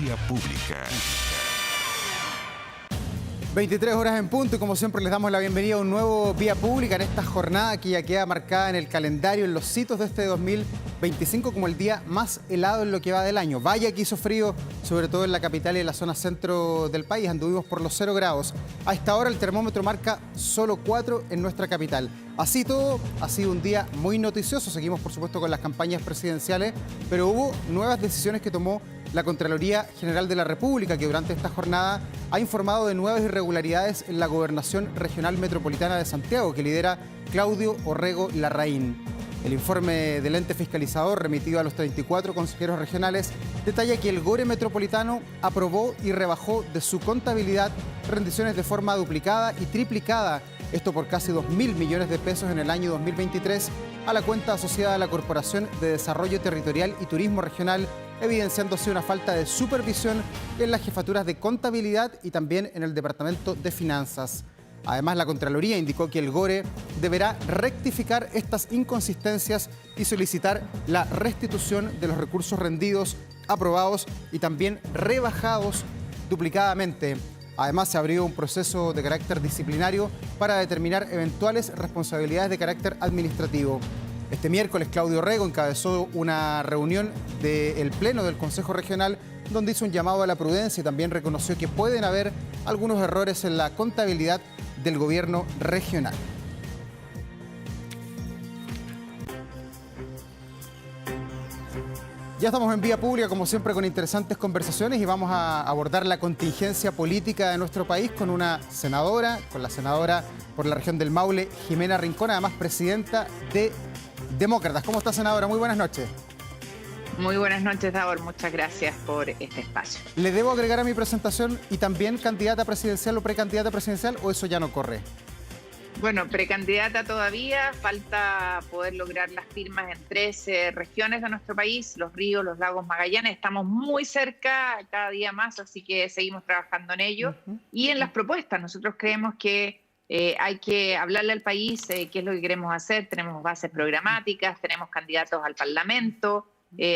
Vía Pública. 23 horas en punto y como siempre les damos la bienvenida a un nuevo Vía Pública en esta jornada que ya queda marcada en el calendario, en los hitos de este 2025 como el día más helado en lo que va del año. Vaya que hizo frío, sobre todo en la capital y en la zona centro del país, anduvimos por los 0 grados. A esta hora el termómetro marca solo 4 en nuestra capital. Así todo, ha sido un día muy noticioso. Seguimos por supuesto con las campañas presidenciales, pero hubo nuevas decisiones que tomó la Contraloría General de la República, que durante esta jornada ha informado de nuevas irregularidades en la Gobernación Regional Metropolitana de Santiago, que lidera Claudio Orrego Larraín. El informe del ente fiscalizador remitido a los 34 consejeros regionales detalla que el GORE metropolitano aprobó y rebajó de su contabilidad rendiciones de forma duplicada y triplicada, esto por casi 2.000 millones de pesos en el año 2023, a la cuenta asociada a la Corporación de Desarrollo Territorial y Turismo Regional, evidenciándose una falta de supervisión en las jefaturas de contabilidad y también en el Departamento de Finanzas. Además, la Contraloría indicó que el GORE deberá rectificar estas inconsistencias y solicitar la restitución de los recursos rendidos, aprobados y también rebajados duplicadamente. Además, se abrió un proceso de carácter disciplinario para determinar eventuales responsabilidades de carácter administrativo. Este miércoles, Claudio Orrego encabezó una reunión del Pleno del Consejo Regional donde hizo un llamado a la prudencia y también reconoció que pueden haber algunos errores en la contabilidad del gobierno regional. Ya estamos en Vía Pública, como siempre, con interesantes conversaciones y vamos a abordar la contingencia política de nuestro país con una senadora, con la senadora por la región del Maule, Jimena Rincón, además presidenta de Demócratas. ¿Cómo está, senadora? Muy buenas noches. Muy buenas noches, Davor. Muchas gracias por este espacio. ¿Le debo agregar a mi presentación y también candidata presidencial o precandidata presidencial o eso ya no corre? Bueno, precandidata todavía, falta poder lograr las firmas en 13 regiones de nuestro país, los ríos, los lagos, Magallanes. Estamos muy cerca cada día más, así que seguimos trabajando en ello. Y en las propuestas, nosotros creemos que hay que hablarle al país qué es lo que queremos hacer. Tenemos bases programáticas, tenemos candidatos al Parlamento,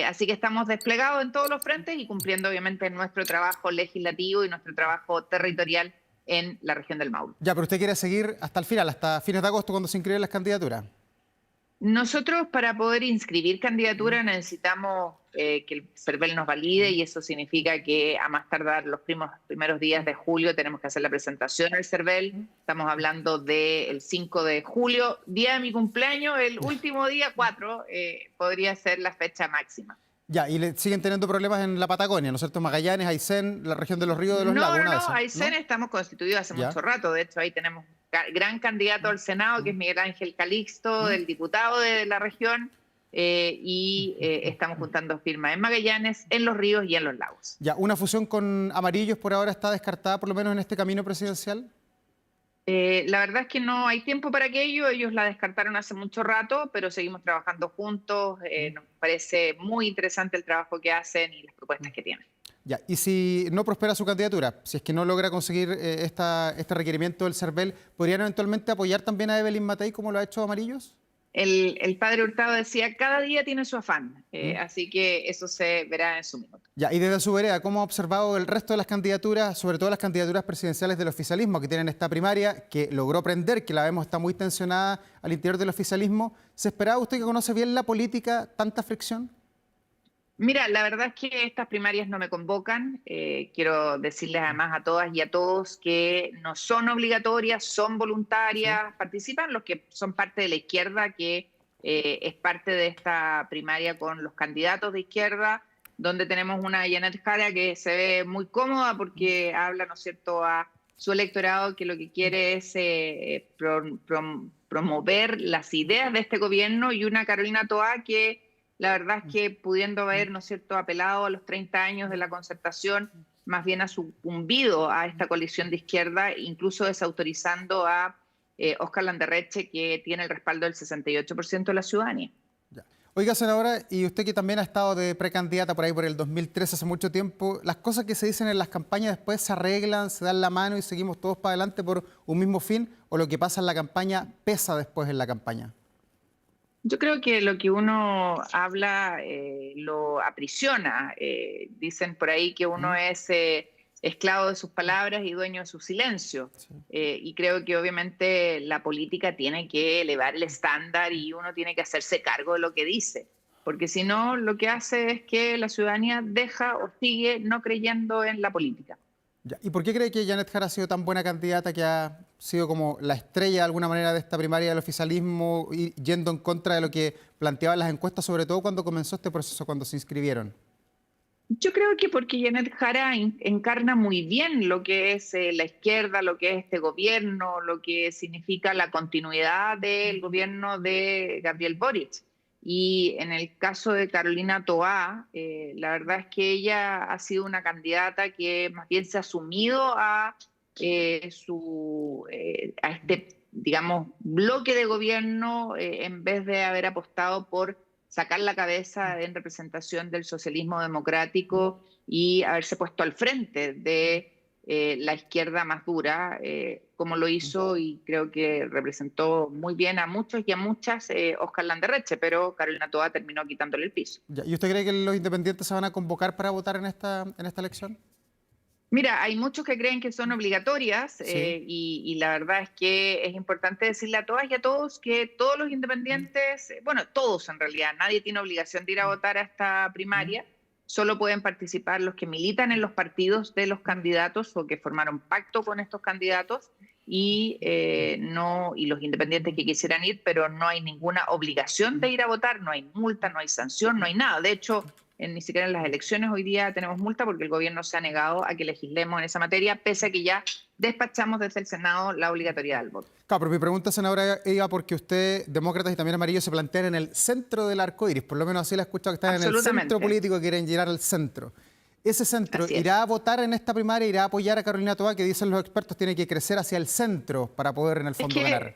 así que estamos desplegados en todos los frentes y cumpliendo obviamente nuestro trabajo legislativo y nuestro trabajo territorial en la región del Maule. Ya, pero usted quiere seguir hasta el final, hasta fines de agosto, cuando se inscriben las candidaturas. Nosotros, para poder inscribir candidatura, necesitamos que el CERVEL nos valide, y eso significa que a más tardar los primeros días de julio tenemos que hacer la presentación al CERVEL. Estamos hablando del 5 de julio, día de mi cumpleaños, el último día, 4, podría ser la fecha máxima. Ya, y le siguen teniendo problemas en la Patagonia, ¿no es cierto? Magallanes, Aysén, la región de los ríos, de los lagos. No, Aysén estamos constituidos hace mucho rato. De hecho, ahí tenemos gran candidato al Senado, que es Miguel Ángel Calixto, el diputado de la región, y estamos juntando firmas en Magallanes, en los ríos y en los lagos. Ya, ¿una fusión con Amarillos por ahora está descartada, por lo menos en este camino presidencial? La verdad es que no hay tiempo para aquello, ellos la descartaron hace mucho rato, pero seguimos trabajando juntos, nos parece muy interesante el trabajo que hacen y las propuestas que tienen. Ya, y si no prospera su candidatura, si es que no logra conseguir este requerimiento del CERVEL, ¿podrían eventualmente apoyar también a Evelyn Matei como lo ha hecho Amarillos? El padre Hurtado decía, cada día tiene su afán, así que eso se verá en su minuto. Ya, y desde su vereda, ¿cómo ha observado el resto de las candidaturas, sobre todo las candidaturas presidenciales del oficialismo que tienen esta primaria, que logró prender, que la vemos está muy tensionada al interior del oficialismo? ¿Se esperaba, usted que conoce bien la política, tanta fricción? Mira, la verdad es que estas primarias no me convocan. Quiero decirles además a todas y a todos que no son obligatorias, son voluntarias. Participan los que son parte de la izquierda, que es parte de esta primaria con los candidatos de izquierda, donde tenemos una Janet Jara que se ve muy cómoda porque habla, ¿no es cierto?, a su electorado, que lo que quiere es promover las ideas de este gobierno, y una Carolina Toá que la verdad es que, pudiendo haber, ¿no es cierto?, apelado a los 30 años de la concertación, más bien ha sucumbido a esta coalición de izquierda, incluso desautorizando a Óscar Landerreche, que tiene el respaldo del 68% de la ciudadanía. Ya. Oiga, senadora, y usted que también ha estado de precandidata por ahí por el 2013, hace mucho tiempo, ¿las cosas que se dicen en las campañas después se arreglan, se dan la mano y seguimos todos para adelante por un mismo fin? ¿O lo que pasa en la campaña pesa después en la campaña? Yo creo que lo que uno habla lo aprisiona. Dicen por ahí que uno ¿Mm? es esclavo de sus palabras y dueño de su silencio. Sí. Y creo que obviamente la política tiene que elevar el estándar y uno tiene que hacerse cargo de lo que dice. Porque si no, lo que hace es que la ciudadanía deja o sigue no creyendo en la política. Ya. ¿Y por qué cree que Janet Jara ha sido tan buena candidata, que ha sido como la estrella de alguna manera de esta primaria del oficialismo, y yendo en contra de lo que planteaban las encuestas, sobre todo cuando comenzó este proceso, cuando se inscribieron? Yo creo que porque Janet Jara encarna muy bien lo que es la izquierda, lo que es este gobierno, lo que significa la continuidad del gobierno de Gabriel Boric. Y en el caso de Carolina Toá, la verdad es que ella ha sido una candidata que más bien se ha sumido a este, digamos, bloque de gobierno en vez de haber apostado por sacar la cabeza en representación del socialismo democrático y haberse puesto al frente de la izquierda más dura, como lo hizo y creo que representó muy bien a muchos y a muchas Oscar Landerreche, pero Carolina Toa terminó quitándole el piso. Ya. ¿Y usted cree que los independientes se van a convocar para votar en esta elección? Mira, hay muchos que creen que son obligatorias Sí. y la verdad es que es importante decirle a todas y a todos que todos los independientes, bueno, todos en realidad, nadie tiene obligación de ir a votar a esta primaria, solo pueden participar los que militan en los partidos de los candidatos o que formaron pacto con estos candidatos y los independientes que quisieran ir, pero no hay ninguna obligación de ir a votar, no hay multa, no hay sanción, no hay nada. De hecho, ni siquiera en las elecciones hoy día tenemos multa porque el gobierno se ha negado a que legislemos en esa materia, pese a que ya despachamos desde el Senado la obligatoriedad del voto. Claro, pero mi pregunta, senadora, iba porque usted, demócratas y también amarillos, se plantean en el centro del arco iris. Por lo menos así la he escuchado, que están en el Absolutamente. centro político y quieren llegar al centro. ¿Ese centro Así es. irá a votar en esta primaria, irá a apoyar a Carolina Toá, que dicen los expertos tiene que crecer hacia el centro para poder en el Es fondo ganar?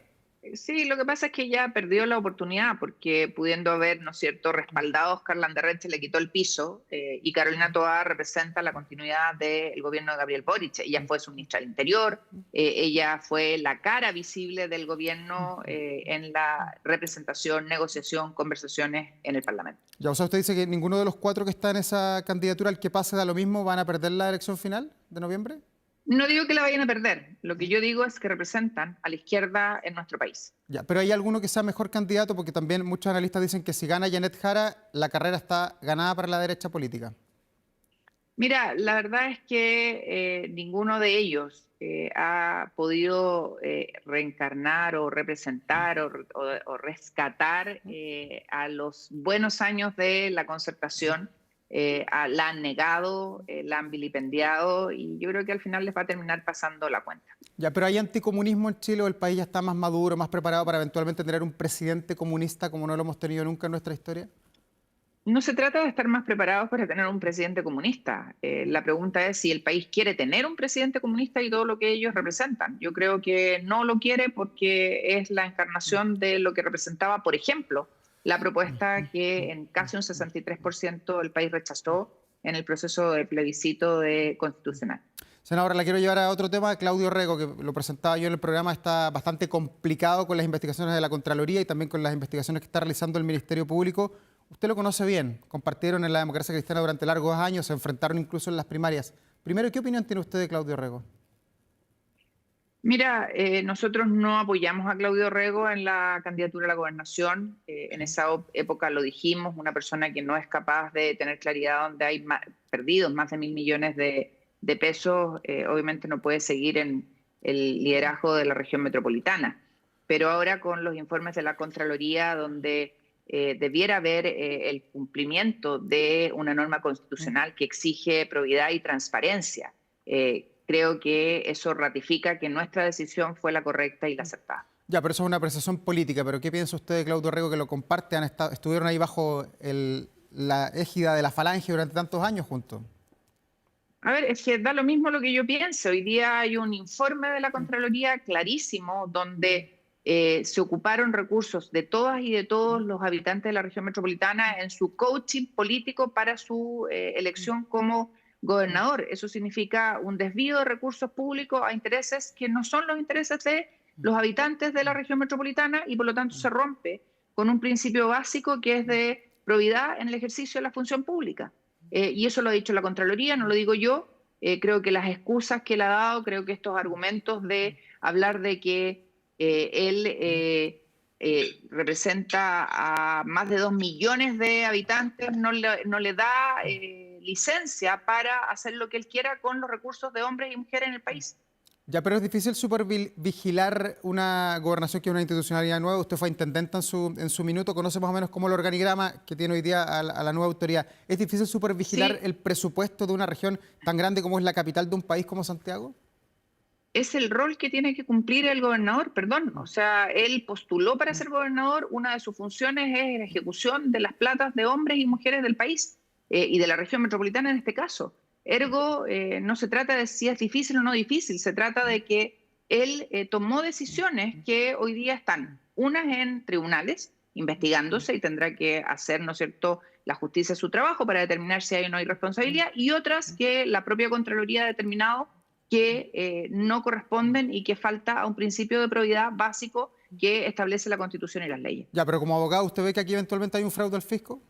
sí, lo que pasa es que ya perdió la oportunidad porque pudiendo haber, ¿no es cierto?, respaldado a Oscar Landerreche, le quitó el piso y Carolina Toá representa la continuidad del gobierno de Gabriel Boric. Ella fue su ministra del Interior, ella fue la cara visible del gobierno en la representación, negociación, conversaciones en el Parlamento. Ya, o sea, usted dice que ninguno de los cuatro que está en esa candidatura, al que pase da lo mismo, van a perder la elección final de noviembre. No digo que la vayan a perder, lo que yo digo es que representan a la izquierda en nuestro país. Ya, pero ¿hay alguno que sea mejor candidato? Porque también muchos analistas dicen que si gana Janet Jara, la carrera está ganada para la derecha política. Mira, la verdad es que ninguno de ellos ha podido reencarnar o representar o rescatar a los buenos años de la concertación. La han negado, la han vilipendiado y yo creo que al final les va a terminar pasando la cuenta. Ya, pero ¿hay anticomunismo en Chile, o el país ya está más maduro, más preparado para eventualmente tener un presidente comunista como no lo hemos tenido nunca en nuestra historia? No se trata de estar más preparados para tener un presidente comunista. La pregunta es si el país quiere tener un presidente comunista y todo lo que ellos representan. Yo creo que no lo quiere porque es la encarnación de lo que representaba, por ejemplo, la propuesta que en casi un 63% el país rechazó en el proceso de plebiscito constitucional. Senadora, la quiero llevar a otro tema. Claudio Rego, que lo presentaba yo en el programa, está bastante complicado con las investigaciones de la Contraloría y también con las investigaciones que está realizando el Ministerio Público. Usted lo conoce bien, compartieron en la Democracia Cristiana durante largos años, se enfrentaron incluso en las primarias. Primero, ¿qué opinión tiene usted de Claudio Rego? Mira, nosotros no apoyamos a Claudio Rego en la candidatura a la gobernación. En esa época lo dijimos, una persona que no es capaz de tener claridad donde hay perdidos más de 1.000 millones de pesos, obviamente no puede seguir en el liderazgo de la región metropolitana. Pero ahora con los informes de la Contraloría, donde debiera haber el cumplimiento de una norma constitucional que exige probidad y transparencia, creo que eso ratifica que nuestra decisión fue la correcta y la acertada. Ya, pero eso es una apreciación política. ¿Pero qué piensa usted de Claudio Rego, que lo comparte? Estuvieron ahí bajo la égida de la Falange durante tantos años juntos. A ver, es que da lo mismo lo que yo pienso. Hoy día hay un informe de la Contraloría clarísimo donde se ocuparon recursos de todas y de todos los habitantes de la región metropolitana en su coaching político para su elección como gobernador. Eso significa un desvío de recursos públicos a intereses que no son los intereses de los habitantes de la región metropolitana y por lo tanto se rompe con un principio básico que es de probidad en el ejercicio de la función pública. Y eso lo ha dicho la Contraloría, no lo digo yo. Creo que las excusas que él ha dado, creo que estos argumentos de hablar de que él representa a más de 2 millones de habitantes, no le da licencia para hacer lo que él quiera con los recursos de hombres y mujeres en el país. Ya, pero es difícil vigilar una gobernación que es una institucionalidad nueva. Usted fue intendente en su minuto, conoce más o menos cómo el organigrama que tiene hoy día a la nueva autoridad. ¿Es difícil supervigilar el presupuesto de una región tan grande como es la capital de un país como Santiago? Es el rol que tiene que cumplir el gobernador, perdón. O sea, él postuló para ser gobernador, una de sus funciones es la ejecución de las platas de hombres y mujeres del país y de la región metropolitana en este caso. Ergo, no se trata de si es difícil o no difícil, se trata de que él tomó decisiones que hoy día están, unas en tribunales, investigándose y tendrá que hacer, ¿no es cierto?, la justicia su trabajo para determinar si hay o no hay responsabilidad, y otras que la propia Contraloría ha determinado que no corresponden y que falta a un principio de probidad básico que establece la Constitución y las leyes. Ya, pero como abogado, ¿usted ve que aquí eventualmente hay un fraude al fisco?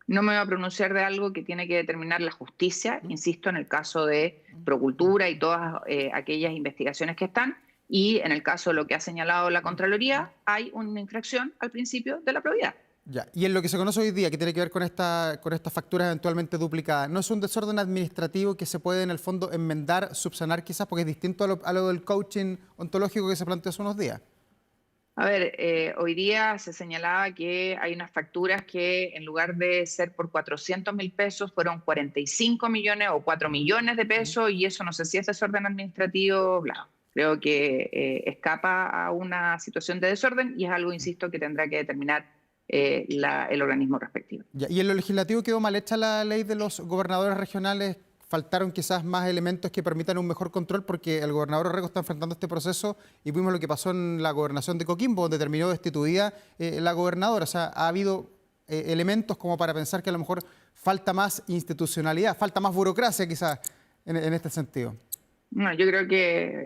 No me voy a pronunciar de algo que tiene que determinar la justicia, insisto, en el caso de Procultura y todas aquellas investigaciones que están, y en el caso de lo que ha señalado la Contraloría, hay una infracción al principio de la probidad. Ya. Y en lo que se conoce hoy día, que tiene que ver con estas facturas eventualmente duplicadas, ¿no es un desorden administrativo que se puede en el fondo enmendar, subsanar quizás, porque es distinto a lo del coaching ontológico que se planteó hace unos días? A ver, hoy día se señalaba que hay unas facturas que en lugar de ser por 400.000 pesos fueron 45 millones o 4 millones de pesos, y eso no sé si es desorden administrativo, bla. Creo que escapa a una situación de desorden y es algo, insisto, que tendrá que determinar el organismo respectivo. Ya. ¿Y en lo legislativo quedó mal hecha la ley de los gobernadores regionales? ¿Faltaron quizás más elementos que permitan un mejor control? Porque el gobernador Orrego está enfrentando este proceso y vimos lo que pasó en la gobernación de Coquimbo, donde terminó destituida la gobernadora. O sea, ha habido elementos como para pensar que a lo mejor falta más institucionalidad, falta más burocracia quizás en este sentido. No, yo creo que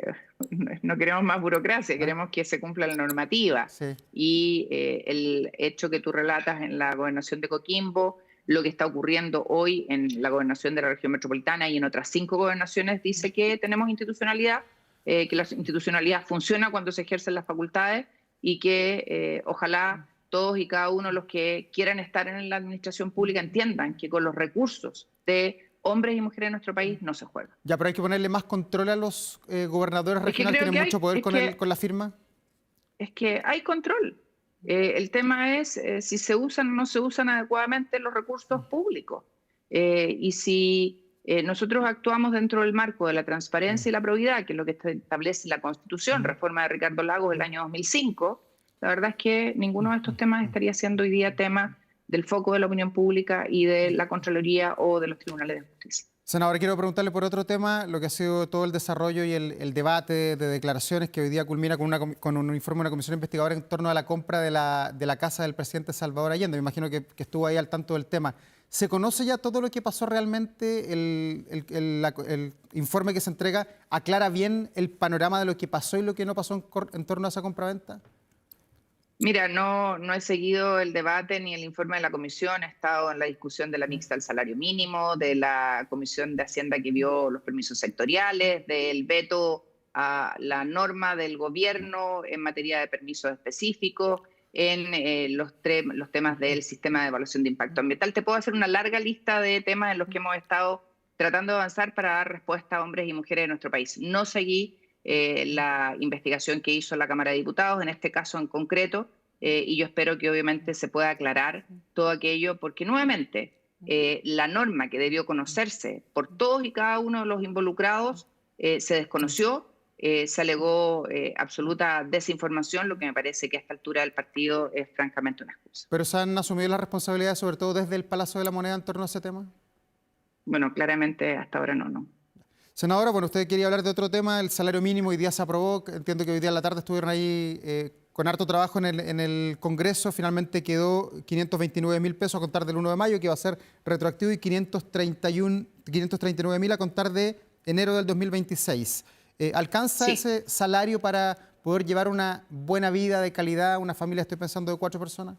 no queremos más burocracia, queremos que se cumpla la normativa. Sí. Y el hecho que tú relatas en la gobernación de Coquimbo, lo que está ocurriendo hoy en la gobernación de la región metropolitana y en otras 5 gobernaciones, dice que tenemos institucionalidad, que la institucionalidad funciona cuando se ejercen las facultades y que ojalá todos y cada uno de los que quieran estar en la administración pública entiendan que con los recursos de hombres y mujeres en nuestro país no se juega. Ya, pero hay que ponerle más control a los gobernadores regionales, tienen mucho poder con la firma. Es que hay control. El tema es si se usan o no se usan adecuadamente los recursos públicos. Y si nosotros actuamos dentro del marco de la transparencia y la probidad, que es lo que establece la Constitución, reforma de Ricardo Lagos del año 2005, la verdad es que ninguno de estos temas estaría siendo hoy día tema del foco de la opinión pública y de la Contraloría o de los tribunales de justicia. Senadora, quiero preguntarle por otro tema, lo que ha sido todo el desarrollo y el debate de declaraciones que hoy día culmina con un informe de una comisión investigadora en torno a la compra de la casa del presidente Salvador Allende. Me imagino que estuvo ahí al tanto del tema. ¿Se conoce ya todo lo que pasó realmente? ¿El informe que se entrega aclara bien el panorama de lo que pasó y lo que no pasó en torno a esa compraventa? Mira, no he seguido el debate ni el informe de la comisión, he estado en la discusión de la mixta del salario mínimo, de la comisión de Hacienda que vio los permisos sectoriales, del veto a la norma del gobierno en materia de permisos específicos, en los temas del sistema de evaluación de impacto ambiental. Te puedo hacer una larga lista de temas en los que hemos estado tratando de avanzar para dar respuesta a hombres y mujeres de nuestro país. No seguí la investigación que hizo la Cámara de Diputados, en este caso en concreto, y yo espero que obviamente se pueda aclarar todo aquello, porque nuevamente la norma que debió conocerse por todos y cada uno de los involucrados se desconoció, se alegó absoluta desinformación, lo que me parece que a esta altura del partido es francamente una excusa. ¿Pero se han asumido las responsabilidades, sobre todo desde el Palacio de la Moneda, en torno a ese tema? Bueno, claramente hasta ahora no. Senadora, bueno, usted quería hablar de otro tema, el salario mínimo, hoy día se aprobó, entiendo que hoy día en la tarde estuvieron ahí con harto trabajo en el Congreso, finalmente quedó 529.000 pesos a contar del 1 de mayo, que va a ser retroactivo, y 539.000 a contar de enero del 2026. ¿Alcanza ese salario para poder llevar una buena vida de calidad, una familia, estoy pensando, de 4 personas?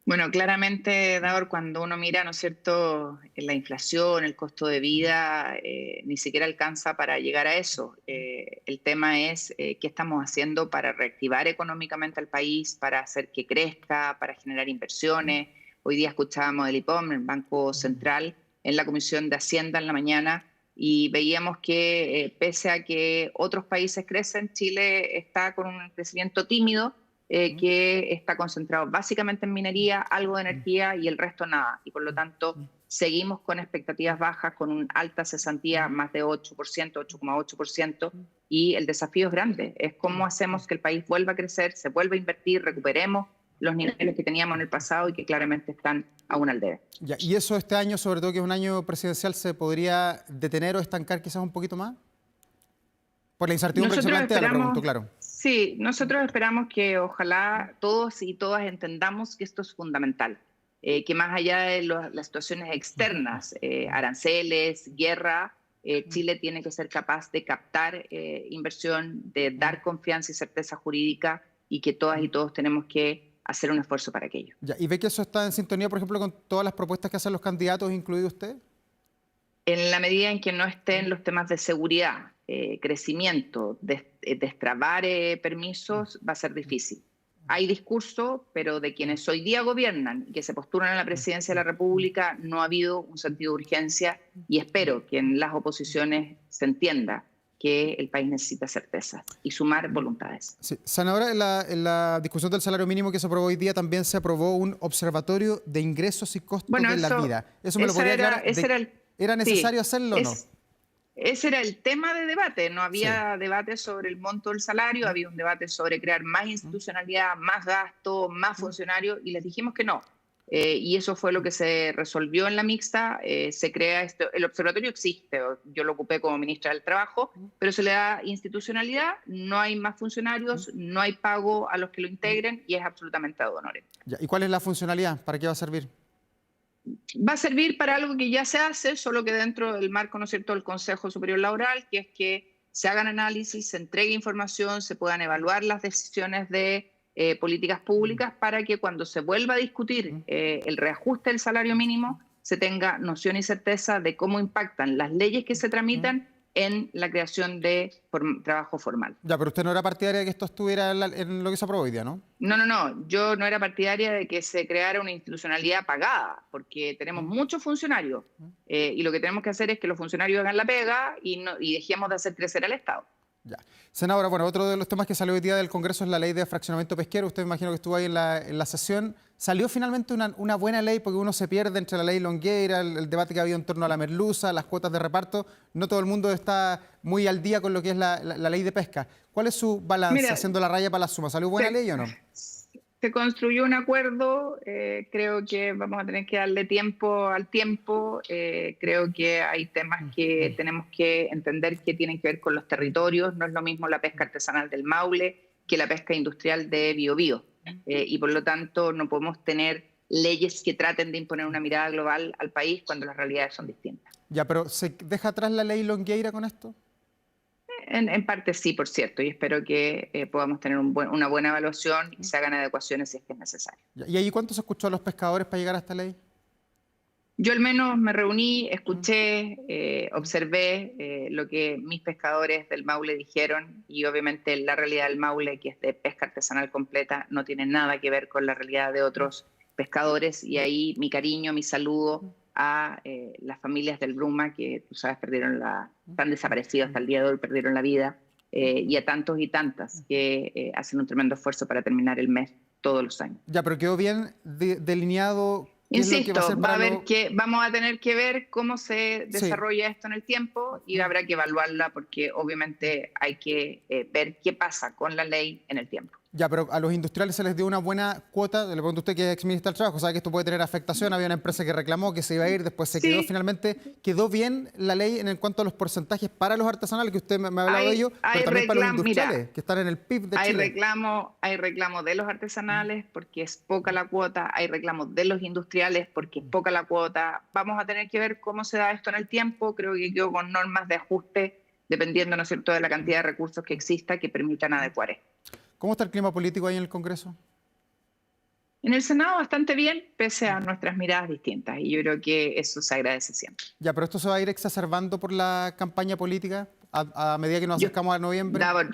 Bueno, claramente, Davor, cuando uno mira, ¿no es cierto?, la inflación, el costo de vida, ni siquiera alcanza para llegar a eso. El tema es qué estamos haciendo para reactivar económicamente al país, para hacer que crezca, para generar inversiones. Hoy día escuchábamos el IPOM, el Banco Central, en la Comisión de Hacienda en la mañana, y veíamos que pese a que otros países crecen, Chile está con un crecimiento tímido, que está concentrado básicamente en minería, algo de energía y el resto nada. Y por lo tanto, seguimos con expectativas bajas, con una alta cesantía, más de 8%, 8,8%, y el desafío es grande. Es cómo hacemos que el país vuelva a crecer, se vuelva a invertir, recuperemos los niveles que teníamos en el pasado y que claramente están aún al debe. Ya, ¿y eso este año, sobre todo que es un año presidencial, se podría detener o estancar quizás un poquito más? Por la incertidumbre que se plantea, lo pregunto, claro. Sí, nosotros esperamos que ojalá todos y todas entendamos que esto es fundamental, que más allá de las situaciones externas, aranceles, guerra, Chile tiene que ser capaz de captar inversión, de dar confianza y certeza jurídica, y que todas y todos tenemos que hacer un esfuerzo para aquello. Ya, ¿y ve que eso está en sintonía, por ejemplo, con todas las propuestas que hacen los candidatos, incluido usted? En la medida en que no estén los temas de seguridad, crecimiento, destrabar permisos, va a ser difícil. Hay discurso, pero de quienes hoy día gobiernan y que se postulan a la presidencia de la República no ha habido un sentido de urgencia, y espero que en las oposiciones se entienda que el país necesita certezas y sumar voluntades. Sí. Senadora, en la discusión del salario mínimo que se aprobó hoy día también se aprobó un observatorio de ingresos y costos de la vida. ¿Eso me lo podría aclarar? ¿Era necesario hacerlo o no? Ese era el tema de debate. No había debate sobre el monto del salario, había un debate sobre crear más institucionalidad, más gasto, más funcionarios, y les dijimos que no. Y eso fue lo que se resolvió en la mixta. Se crea esto, el observatorio existe, yo lo ocupé como ministra del Trabajo, pero se le da institucionalidad, no hay más funcionarios, no hay pago a los que lo integren y es absolutamente ad honorem. ¿Y cuál es la funcionalidad? ¿Para qué va a servir? Va a servir para algo que ya se hace, solo que dentro del marco, ¿no es cierto?, del Consejo Superior Laboral, que es que se hagan análisis, se entregue información, se puedan evaluar las decisiones de políticas públicas, para que cuando se vuelva a discutir el reajuste del salario mínimo, se tenga noción y certeza de cómo impactan las leyes que se tramitan en la creación de trabajo formal. Ya, pero usted no era partidaria de que esto estuviera en lo que se aprobó hoy día, ¿no? No. Yo no era partidaria de que se creara una institucionalidad pagada, porque tenemos muchos funcionarios y lo que tenemos que hacer es que los funcionarios hagan la pega y dejemos de hacer crecer al Estado. Ya. Senadora, bueno, otro de los temas que salió hoy día del Congreso es la ley de fraccionamiento pesquero. Usted me imagino que estuvo ahí en la sesión. ¿Salió finalmente una buena ley? Porque uno se pierde entre la ley Longueira, el debate que ha habido en torno a la merluza, las cuotas de reparto. No todo el mundo está muy al día con lo que es la ley de pesca. ¿Cuál es su balance, Mira, haciendo la raya para la suma? ¿Salió buena ley o no? Se construyó un acuerdo, creo que vamos a tener que darle tiempo al tiempo, creo que hay temas que tenemos que entender que tienen que ver con los territorios. No es lo mismo la pesca artesanal del Maule que la pesca industrial de Biobío, y por lo tanto no podemos tener leyes que traten de imponer una mirada global al país cuando las realidades son distintas. Ya, pero ¿se deja atrás la ley Longueira con esto? En parte sí, por cierto, y espero que podamos tener una buena evaluación y se hagan adecuaciones si es que es necesario. ¿Y ahí cuánto se escuchó a los pescadores para llegar a esta ley? Yo al menos me reuní, escuché, observé lo que mis pescadores del Maule dijeron, y obviamente la realidad del Maule, que es de pesca artesanal completa, no tiene nada que ver con la realidad de otros pescadores, y ahí mi cariño, mi saludo a las familias del Bruma, que tú sabes, están desaparecidos hasta el día de hoy, perdieron la vida, y a tantos y tantas que hacen un tremendo esfuerzo para terminar el mes todos los años. Ya, pero quedó bien delineado. Insisto, vamos a tener que ver cómo se desarrolla esto en el tiempo, y habrá que evaluarla, porque obviamente hay que ver qué pasa con la ley en el tiempo. Ya, pero a los industriales se les dio una buena cuota. Le pregunto a usted, que es exministra del Trabajo, sabe que esto puede tener afectación. Había una empresa que reclamó que se iba a ir, después se quedó finalmente. ¿Quedó bien la ley en cuanto a los porcentajes para los artesanales, que usted me ha hablado de ello, pero también para los industriales, que están en el PIB de Chile? Hay reclamo de los artesanales porque es poca la cuota, hay reclamos de los industriales porque es poca la cuota. Vamos a tener que ver cómo se da esto en el tiempo. Creo que quedó con normas de ajuste dependiendo, ¿no es cierto?, de la cantidad de recursos que exista que permitan adecuar esto. ¿Cómo está el clima político ahí en el Congreso? En el Senado bastante bien, pese a nuestras miradas distintas, y yo creo que eso se agradece siempre. Ya, pero esto se va a ir exacerbando por la campaña política a medida que nos Yo, acercamos a noviembre. Davor,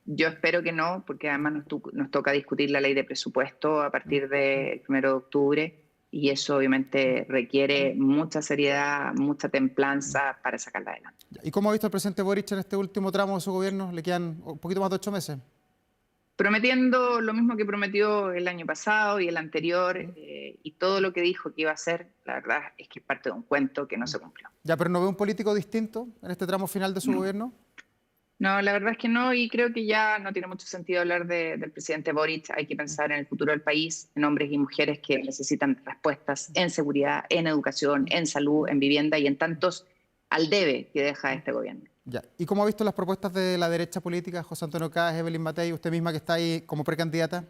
yo espero que no, porque además nos toca discutir la ley de presupuesto a partir del 1 de octubre, y eso obviamente requiere mucha seriedad, mucha templanza para sacarla adelante. ¿Y cómo ha visto el presidente Boric en este último tramo de su gobierno? Le quedan un poquito más de 8 meses. Prometiendo lo mismo que prometió el año pasado y el anterior, y todo lo que dijo que iba a hacer, la verdad es que es parte de un cuento que no se cumplió. Ya, pero ¿no ve un político distinto en este tramo final de su No. gobierno? No, la verdad es que no, y creo que ya no tiene mucho sentido hablar del presidente Boric. Hay que pensar en el futuro del país, en hombres y mujeres que necesitan respuestas en seguridad, en educación, en salud, en vivienda y en tantos al debe que deja este gobierno. Ya. ¿Y cómo ha visto las propuestas de la derecha política, José Antonio Caz, Evelyn Matei, usted misma que está ahí como precandidata?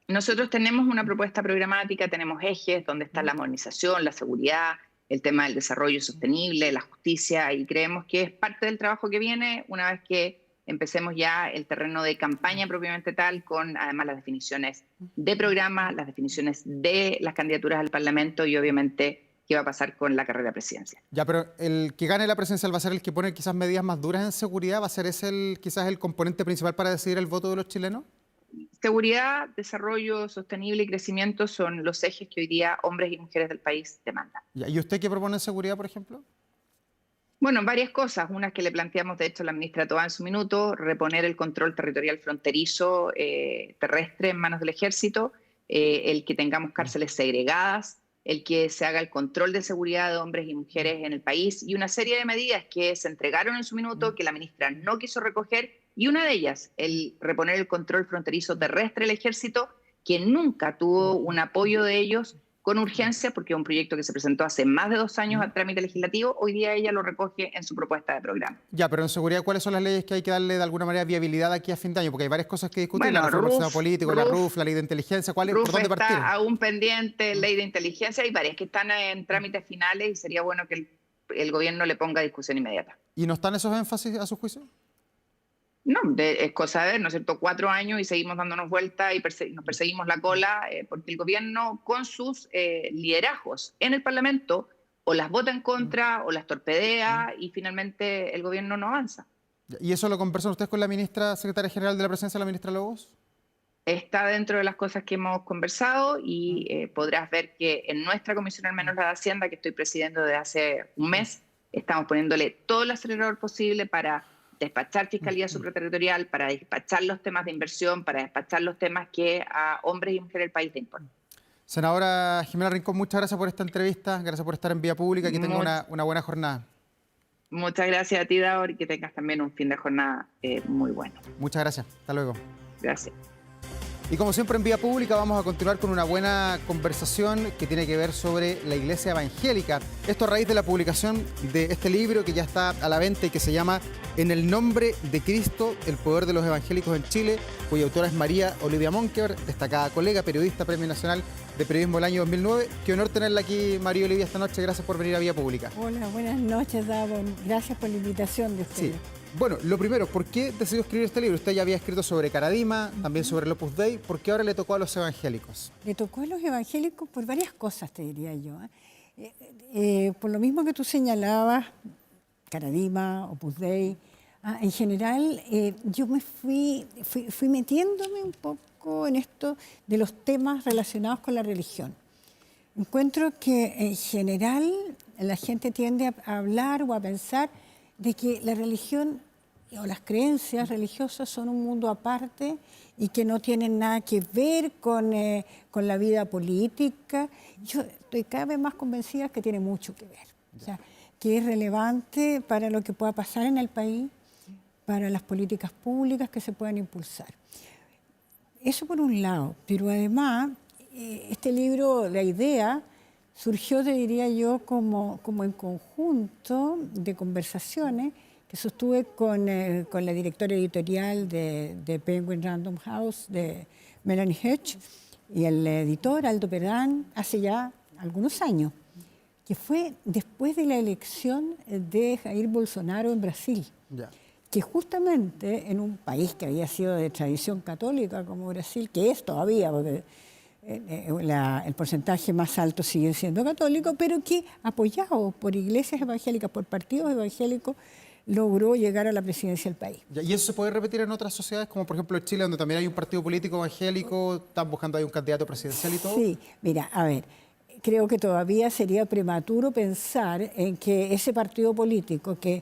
Nosotros tenemos una propuesta programática, tenemos ejes donde está la modernización, la seguridad, el tema del desarrollo sostenible, la justicia, y creemos que es parte del trabajo que viene una vez que empecemos ya el terreno de campaña propiamente tal, con además las definiciones de programa, las definiciones de las candidaturas al Parlamento y obviamente qué va a pasar con la carrera presidencial. Ya, pero el que gane la presidencial va a ser el que pone quizás medidas más duras en seguridad, ¿va a ser ese quizás el componente principal para decidir el voto de los chilenos? Seguridad, desarrollo sostenible y crecimiento son los ejes que hoy día hombres y mujeres del país demandan. Ya. ¿Y usted qué propone en seguridad, por ejemplo? Bueno, varias cosas. Una que le planteamos, de hecho, a la ministra Toá en su minuto, reponer el control territorial fronterizo terrestre en manos del ejército, el que tengamos cárceles segregadas, el que se haga el control de seguridad de hombres y mujeres en el país y una serie de medidas que se entregaron en su minuto que la ministra no quiso recoger, y una de ellas, el reponer el control fronterizo terrestre del ejército, que nunca tuvo un apoyo de ellos con urgencia, porque es un proyecto que se presentó hace más de 2 años a trámite legislativo. Hoy día ella lo recoge en su propuesta de programa. Ya, pero en seguridad, ¿cuáles son las leyes que hay que darle de alguna manera viabilidad aquí a fin de año? Porque hay varias cosas que discutir, Bueno, la reforma del sistema político, la RUF, RUF, la ley de inteligencia, ¿por RUF dónde partir? está aún pendiente, ley de inteligencia, hay varias que están en trámites finales y sería bueno que el gobierno le ponga discusión inmediata. ¿Y no están esos énfasis a su juicio? No, es cosa de ver, ¿no es cierto? 4 años y seguimos dándonos vuelta y nos perseguimos la cola, porque el gobierno con sus liderazgos en el Parlamento o las vota en contra o las torpedea y finalmente el gobierno no avanza. ¿Y eso lo conversan ustedes con la ministra secretaria general de la Presidencia, la ministra Lobos? Está dentro de las cosas que hemos conversado y podrás ver que en nuestra comisión, al menos la de Hacienda, que estoy presidiendo desde hace un mes, estamos poniéndole todo el acelerador posible para despachar fiscalía supraterritorial, para despachar los temas de inversión, para despachar los temas que a hombres y mujeres del país le importan. Senadora Jimena Rincón, muchas gracias por esta entrevista, gracias por estar en Vía Pública, que tenga una buena jornada. Muchas gracias a ti, Davor, y que tengas también un fin de jornada muy bueno. Muchas gracias, hasta luego. Gracias. Y como siempre en Vía Pública vamos a continuar con una buena conversación que tiene que ver sobre la Iglesia Evangélica. Esto a raíz de la publicación de este libro que ya está a la venta y que se llama En el nombre de Cristo, el poder de los evangélicos en Chile, cuya autora es María Olivia Monkever, destacada colega, periodista, Premio Nacional de Periodismo del año 2009. Qué honor tenerla aquí, María Olivia, esta noche. Gracias por venir a Vía Pública. Hola, buenas noches, Davor. Gracias por la invitación de ustedes. Sí. Bueno, lo primero, ¿por qué decidió escribir este libro? Usted ya había escrito sobre Caradima, también sobre el Opus Dei. ¿Por qué ahora le tocó a los evangélicos? Le tocó a los evangélicos por varias cosas, te diría yo. Por lo mismo que tú señalabas, Caradima, Opus Dei. En general, yo me fui metiéndome un poco en esto de los temas relacionados con la religión. Encuentro que en general la gente tiende a hablar o a pensar de que la religión o las creencias religiosas son un mundo aparte y que no tienen nada que ver con la vida política. Yo estoy cada vez más convencida que tiene mucho que ver. O sea, que es relevante para lo que pueda pasar en el país, para las políticas públicas que se puedan impulsar. Eso por un lado, pero además este libro, la idea, surgió, te diría yo, como en conjunto de conversaciones que sostuve con la directora editorial de Penguin Random House, de Melanie Hedge, y el editor Aldo Perán, hace ya algunos años, que fue después de la elección de Jair Bolsonaro en Brasil, Ya. que justamente en un país que había sido de tradición católica como Brasil, que es todavía, porque el porcentaje más alto sigue siendo católico, pero que apoyado por iglesias evangélicas, por partidos evangélicos, logró llegar a la presidencia del país. Ya, ¿y eso se puede repetir en otras sociedades, como por ejemplo en Chile, donde también hay un partido político evangélico, están buscando ahí un candidato presidencial y todo? Sí, mira, a ver, creo que todavía sería prematuro pensar en que ese partido político, que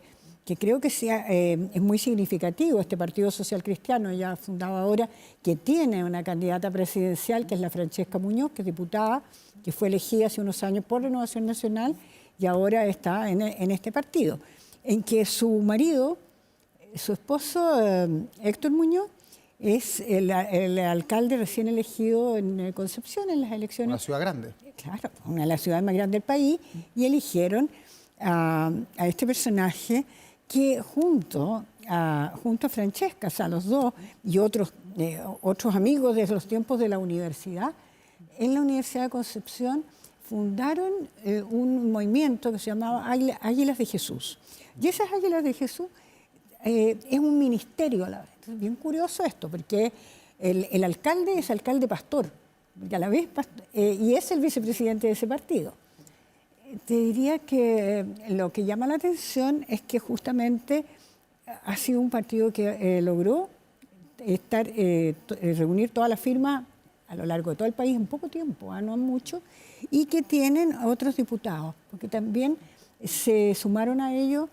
creo que es muy significativo, este Partido Social Cristiano, ya fundado ahora, que tiene una candidata presidencial, que es la Francesca Muñoz, que es diputada, que fue elegida hace unos años por Renovación Nacional y ahora está en este partido, en que su marido, su esposo Héctor Muñoz, es el alcalde recién elegido en Concepción en las elecciones. Una ciudad grande. Claro, una de las ciudades más grandes del país, y eligieron a este personaje que junto a Francesca, o sea, los dos, y otros amigos desde los tiempos de la universidad, en la Universidad de Concepción fundaron un movimiento que se llamaba Águilas de Jesús. Y esas Águilas de Jesús es un ministerio a la vez. Es bien curioso esto, porque el alcalde es alcalde pastor, porque a la vez y es el vicepresidente de ese partido. Te diría que lo que llama la atención es que justamente ha sido un partido que logró reunir todas las firmas a lo largo de todo el país en poco tiempo, no mucho, y que tienen otros diputados, porque también se sumaron a ellos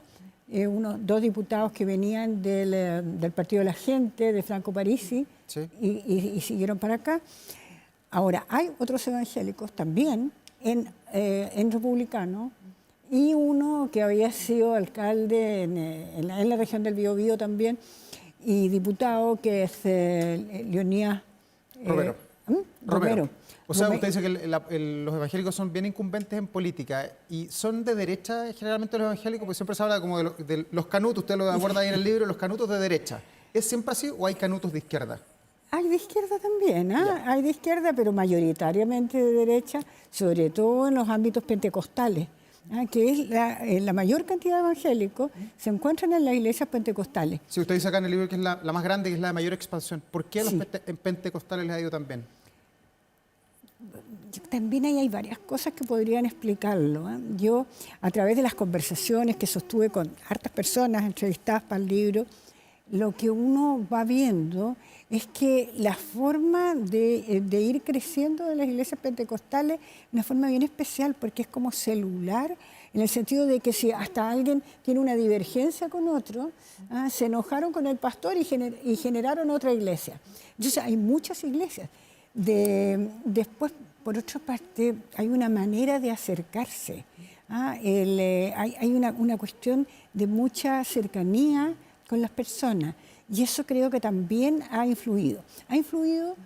dos diputados que venían del Partido de la Gente, de Franco Parisi, Sí. y siguieron para acá. Ahora, hay otros evangélicos también en republicano, y uno que había sido alcalde en la región del Biobío también, y diputado, que es Leonías Romero. Romero. O sea, usted dice que los evangélicos son bien incumbentes en política y son de derecha generalmente los evangélicos, porque siempre se habla como de los canutos, usted lo aborda ahí en el libro, los canutos de derecha. ¿Es siempre así o hay canutos de izquierda? Hay de izquierda también, hay de izquierda, pero mayoritariamente de derecha, sobre todo en los ámbitos pentecostales, que es la mayor cantidad de evangélicos se encuentran en las iglesias pentecostales. Sí, usted dice acá en el libro que es la más grande, que es la de mayor expansión. ¿Por qué a los Sí. pentecostales les ha ido tan bien? También ahí hay varias cosas que podrían explicarlo. Yo, a través de las conversaciones que sostuve con hartas personas entrevistadas para el libro, lo que uno va viendo es que la forma de ir creciendo de las iglesias pentecostales es una forma bien especial, porque es como celular, en el sentido de que si hasta alguien tiene una divergencia con otro, se enojaron con el pastor y generaron otra iglesia. Entonces hay muchas iglesias. Después, por otra parte, hay una manera de acercarse. Hay una cuestión de mucha cercanía con las personas, y eso creo que también ha influido. Ha influido,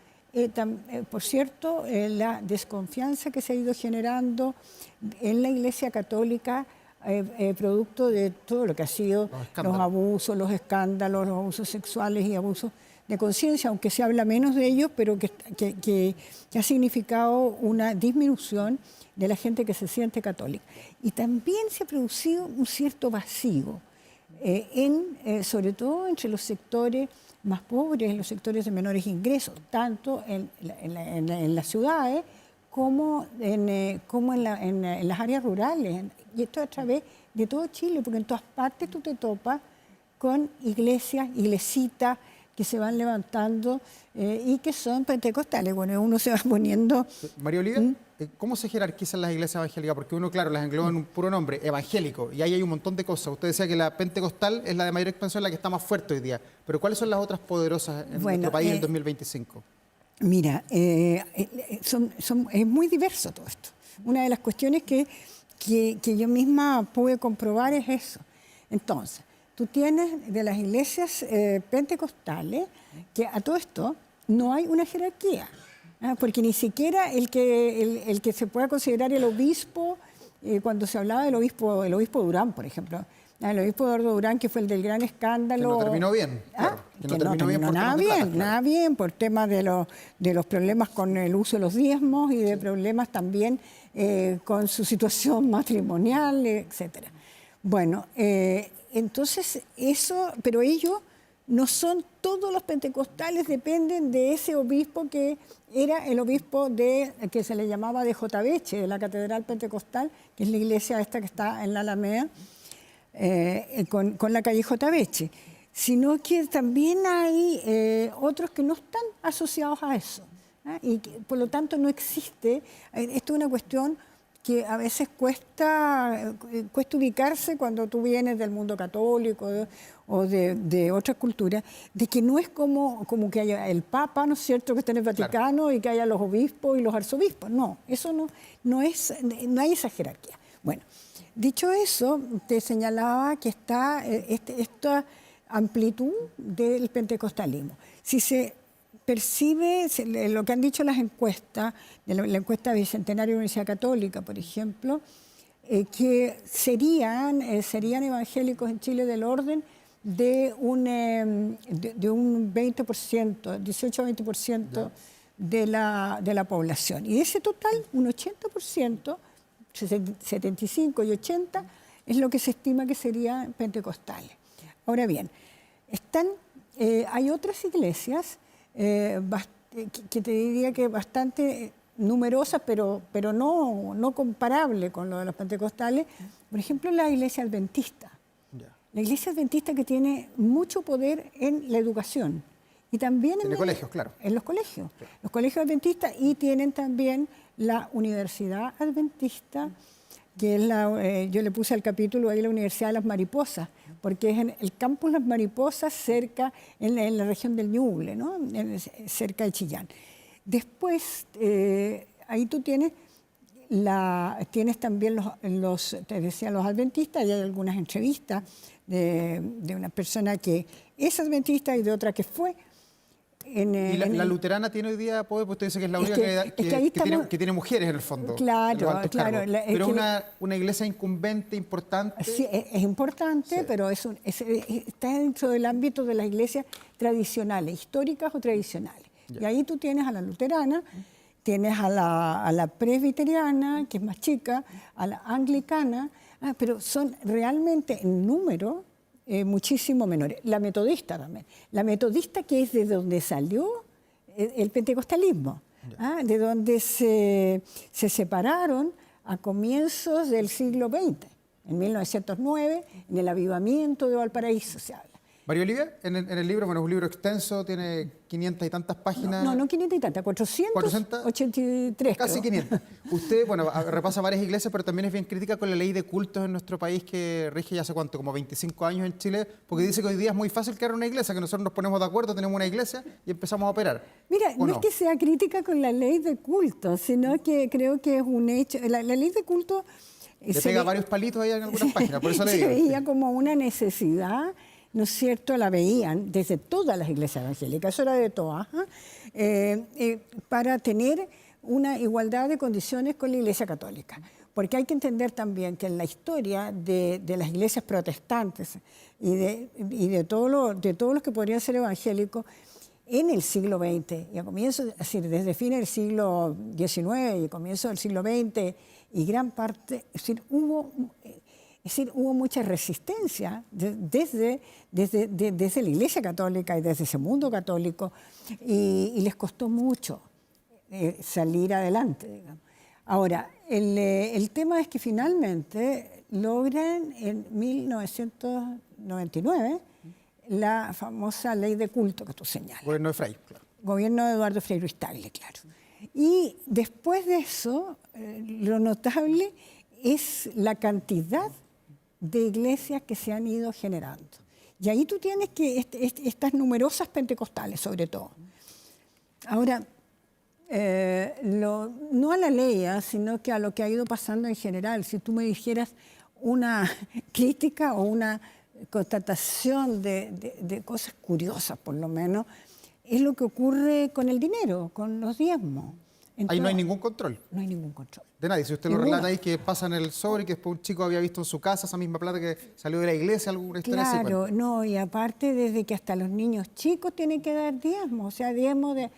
por cierto, la desconfianza que se ha ido generando en la Iglesia Católica, producto de todo lo que ha sido los abusos, los escándalos, los abusos sexuales y abusos de conciencia, aunque se habla menos de ellos, pero que ha significado una disminución de la gente que se siente católica. Y también se ha producido un cierto vacío, sobre todo entre los sectores más pobres, los sectores de menores ingresos, tanto en las ciudades como en las áreas rurales. Y esto a través de todo Chile, porque en todas partes tú te topas con iglesitas que se van levantando y que son pentecostales. Bueno, uno se va poniendo... María Olivia, ¿cómo se jerarquizan las iglesias evangélicas? Porque uno, claro, las engloba en un puro nombre, evangélico, y ahí hay un montón de cosas. Usted decía que la pentecostal es la de mayor expansión, la que está más fuerte hoy día. Pero ¿cuáles son las otras poderosas en nuestro país en el 2025? Mira, es muy diverso todo esto. Una de las cuestiones que yo misma pude comprobar es eso. Entonces, tú tienes de las iglesias pentecostales que a todo esto no hay una jerarquía, porque ni siquiera el que se pueda considerar el obispo, cuando se hablaba del obispo Durán, por ejemplo, El obispo Eduardo Durán, que fue el del gran escándalo. Que no terminó bien. Claro, que no terminó nada bien, por temas de los problemas con el uso de los diezmos y de problemas también con su situación matrimonial, etcétera. Bueno, entonces eso, pero ellos no son todos los pentecostales, dependen de ese obispo que era el obispo que se le llamaba de Jotaveche, de la Catedral Pentecostal, que es la iglesia esta que está en la Alameda, con la calle Jotaveche, sino que también hay otros que no están asociados a eso, y que, por lo tanto no existe. Esto es una cuestión que a veces cuesta ubicarse cuando tú vienes del mundo católico o de otras culturas, de que no es como que haya el Papa, ¿no es cierto?, que está en el Vaticano, claro, y que haya los obispos y los arzobispos. No, eso no hay esa jerarquía. Bueno, dicho eso, te señalaba que está esta amplitud del pentecostalismo. Si se percibe lo que han dicho las encuestas, de la encuesta Bicentenario de la Universidad Católica, por ejemplo, que serían evangélicos en Chile del orden de un 20%, 18 a 20% de la población. Y de ese total, un 80%, 75 y 80, es lo que se estima que serían pentecostales. Ahora bien, hay otras iglesias que te diría que bastante numerosas, pero no comparable con lo de los pentecostales. Por ejemplo, la iglesia adventista. La iglesia adventista, que tiene mucho poder en la educación. Y también en los colegios, claro. En los colegios. Claro. Los colegios adventistas, y tienen también la Universidad Adventista, que es yo le puse al capítulo ahí la Universidad de las Mariposas, porque es en el campus Las Mariposas, cerca, en la región del Ñuble, ¿no?, cerca de Chillán. Después, ahí tú tienes también te decía, los adventistas, y hay algunas entrevistas de una persona que es adventista y de otra que fue. La luterana tiene hoy día poder, pues usted dice que es la única que tiene mujeres en el fondo. Claro, claro. Pero es una iglesia incumbente, importante. Sí, es importante, sí, pero está dentro del ámbito de las iglesias tradicionales, históricas o tradicionales. Ya. Y ahí tú tienes a la luterana, tienes a la presbiteriana, que es más chica, a la anglicana, pero son realmente en número muchísimo menores. La metodista también. La metodista, que es de donde salió el pentecostalismo, de donde se separaron a comienzos del siglo XX, en 1909, en el avivamiento de Valparaíso se habla. María Olivia, en el libro, bueno, es un libro extenso, tiene 500 y tantas páginas. No 500 y tantas, 483. Casi 500. Usted, bueno, repasa varias iglesias, pero también es bien crítica con la ley de cultos en nuestro país, que rige ya hace cuánto, como 25 años en Chile, porque dice que hoy día es muy fácil crear una iglesia, que nosotros nos ponemos de acuerdo, tenemos una iglesia y empezamos a operar. Mira, no es que sea crítica con la ley de culto, sino que creo que es un hecho. La ley de culto le pega varios palitos ahí en algunas páginas, por eso le digo. Se veía como una necesidad, ¿no es cierto?, la veían desde todas las iglesias evangélicas, eso era de todas, para tener una igualdad de condiciones con la Iglesia Católica. Porque hay que entender también que en la historia de las iglesias protestantes y de todos los que podrían ser evangélicos, en el siglo XX, y a comienzos, es decir, desde fines del siglo XIX y comienzos del siglo XX, y gran parte, es decir, hubo mucha resistencia desde la Iglesia Católica y desde ese mundo católico, y les costó mucho salir adelante, digamos. Ahora, el tema es que finalmente logran en 1999 la famosa ley de culto que tú señalas. Gobierno de Frei, claro. Gobierno de Eduardo Frei Ruiz-Tagle, claro. Y después de eso, lo notable es la cantidad de iglesias que se han ido generando. Y ahí tú tienes que estas numerosas pentecostales, sobre todo. Ahora, no a la ley, sino que a lo que ha ido pasando en general. Si tú me dijeras una crítica o una constatación de cosas curiosas, por lo menos, es lo que ocurre con el dinero, con los diezmos. Ahí no hay ningún control. No hay ningún control. De nadie. Si usted lo Ninguna. relata ahí, que pasa en el sobre y que después un chico había visto en su casa esa misma plata que salió de la iglesia, alguna historia así. Claro, Cuenta. no, y aparte desde que hasta los niños chicos tienen que dar diezmo, o sea, diezmo me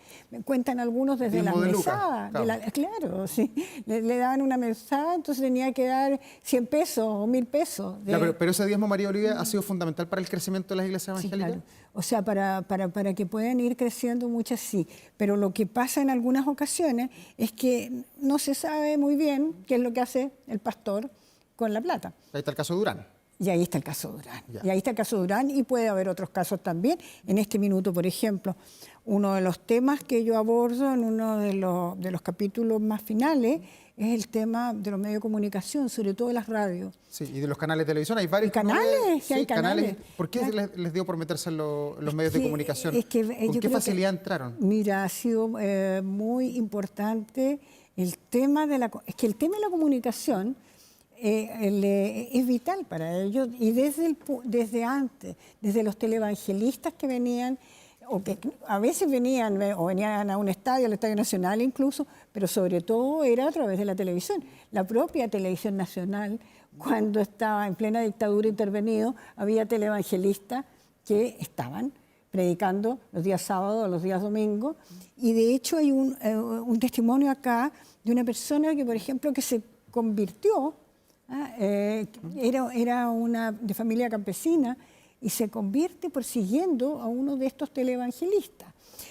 cuentan algunos desde Diezmo las de lucas, mesadas, claro. claro, sí, le daban una mesada, entonces tenía que dar 100 pesos o 1000 pesos. Ya, pero ese diezmo, María Olivia, ha sido fundamental para el crecimiento de las iglesias Sí, evangélicas. claro. O sea, para que puedan ir creciendo muchas sí, pero lo que pasa en algunas ocasiones es que no se sabe muy bien qué es lo que hace el pastor con la plata. Ahí está el caso de Durán. Y ahí está el caso Durán. Ya. Y ahí está el caso Durán y puede haber otros casos también. En este minuto, por ejemplo, uno de los temas que yo abordo en uno de los capítulos más finales es el tema de los medios de comunicación, sobre todo las radios. Sí, y de los canales de televisión. Hay varios Y canales, sí, hay sí, canales. ¿Por qué Claro. les dio por meterse en los medios de que- comunicación? es que, ¿Con yo qué creo facilidad que- entraron? Mira, ha sido muy importante el tema de es que el tema de la comunicación es vital para ellos y desde antes, desde los televangelistas que venían, o que a veces venían o venían a un estadio, al Estadio Nacional incluso, pero sobre todo era a través de la televisión. La propia televisión nacional, cuando estaba en plena dictadura intervenido, había televangelistas que estaban predicando los días sábados o los días domingos, y de hecho hay un testimonio acá de una persona que, por ejemplo, que se convirtió, era una de familia campesina, y se convierte por siguiendo a uno de estos televangelistas.